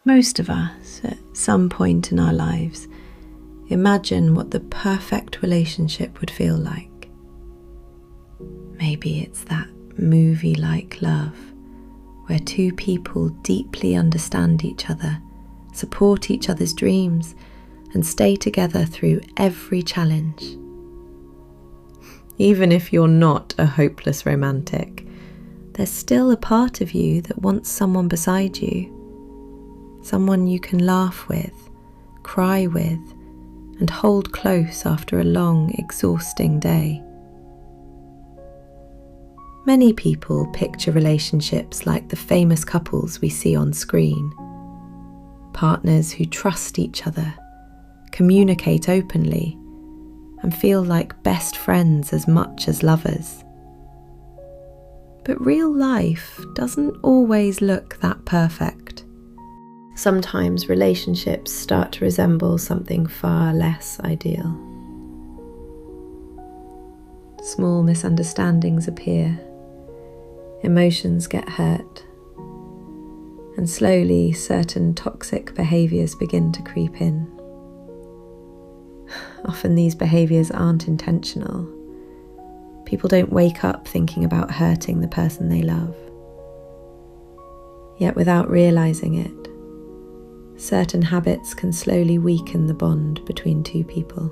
Most of us, at some point in our lives, imagine what the perfect relationship would feel like. Maybe it's that movie-like love, where two people deeply understand each other, support each other's dreams, and stay together through every challenge. Even if you're not a hopeless romantic, there's still a part of you that wants someone beside you. Someone you can laugh with, cry with, and hold close after a long, exhausting day. Many people picture relationships like the famous couples we see on screen. Partners who trust each other, communicate openly, and feel like best friends as much as lovers. But real life doesn't always look that perfect. Sometimes relationships start to resemble something far less ideal. Small misunderstandings appear, emotions get hurt, and slowly certain toxic behaviours begin to creep in. Often these behaviours aren't intentional. People don't wake up thinking about hurting the person they love. Yet without realising it, certain habits can slowly weaken the bond between two people.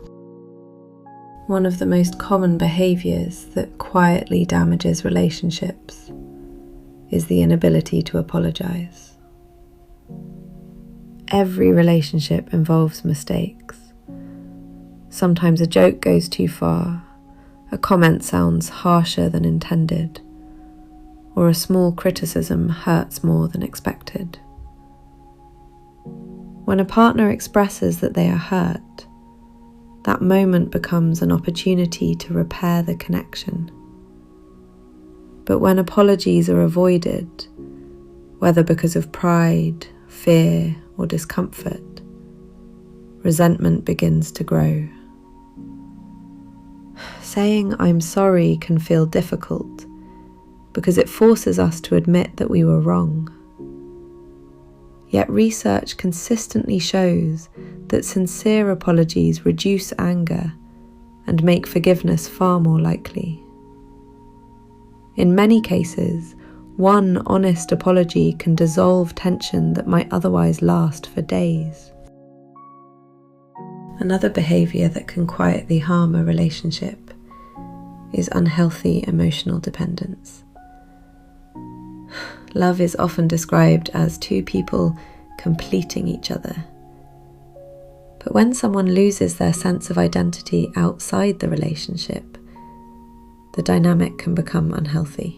One of the most common behaviours that quietly damages relationships is the inability to apologise. Every relationship involves mistakes. Sometimes a joke goes too far, a comment sounds harsher than intended, or a small criticism hurts more than expected. When a partner expresses that they are hurt, that moment becomes an opportunity to repair the connection. But when apologies are avoided, whether because of pride, fear, or discomfort, resentment begins to grow. Saying "I'm sorry" can feel difficult because it forces us to admit that we were wrong. Yet research consistently shows that sincere apologies reduce anger and make forgiveness far more likely. In many cases, one honest apology can dissolve tension that might otherwise last for days. Another behaviour that can quietly harm a relationship is unhealthy emotional dependence. Love is often described as two people completing each other. But when someone loses their sense of identity outside the relationship, the dynamic can become unhealthy.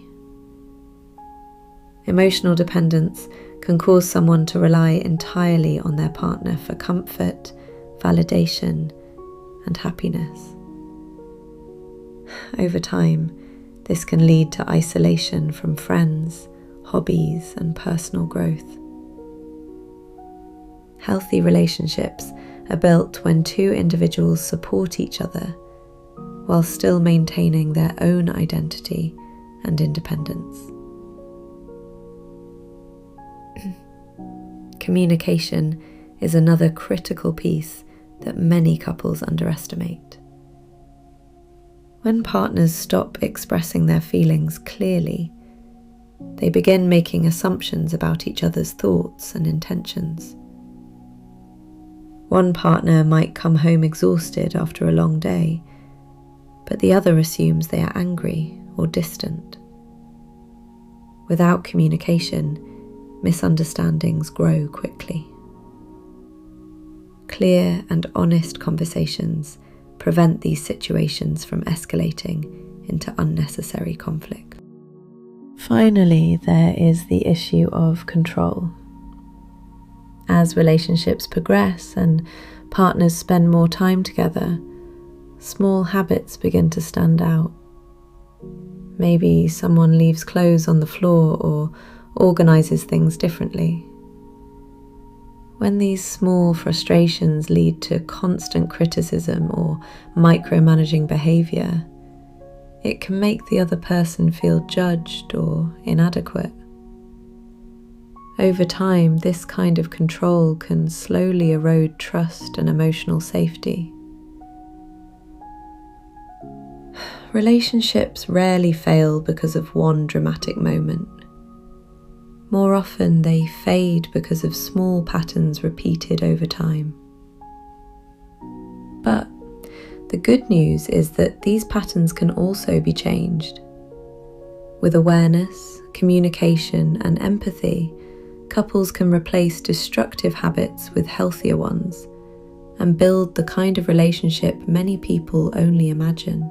Emotional dependence can cause someone to rely entirely on their partner for comfort, validation, and happiness. Over time, this can lead to isolation from friends, hobbies, and personal growth. Healthy relationships are built when two individuals support each other while still maintaining their own identity and independence. Communication is another critical piece that many couples underestimate. When partners stop expressing their feelings clearly, they begin making assumptions about each other's thoughts and intentions. One partner might come home exhausted after a long day, but the other assumes they are angry or distant. Without communication, misunderstandings grow quickly. Clear and honest conversations prevent these situations from escalating into unnecessary conflict. Finally, there is the issue of control. As relationships progress and partners spend more time together, small habits begin to stand out. Maybe someone leaves clothes on the floor or organizes things differently. When these small frustrations lead to constant criticism or micromanaging behavior, it can make the other person feel judged or inadequate. Over time, this kind of control can slowly erode trust and emotional safety. Relationships rarely fail because of one dramatic moment. More often, they fade because of small patterns repeated over time. But the good news is that these patterns can also be changed. With awareness, communication, and empathy, couples can replace destructive habits with healthier ones and build the kind of relationship many people only imagine.